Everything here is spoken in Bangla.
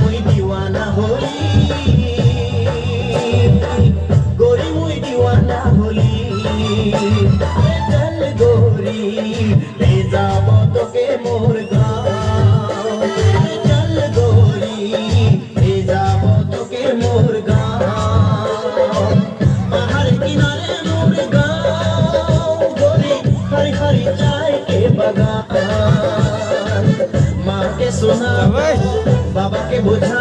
মুই দিওয়ানা হলি গোরি মুই দিওয়ানা হলি চল গোরি ले যাব তোকে মোর গাঁও চল গোরি ले যাব তোকে মোর গাঁও পাহাড় কিনারে মোর গাঁও গোরি हरी हरी चाय के बगान माँ के सुना बाबा के बुझा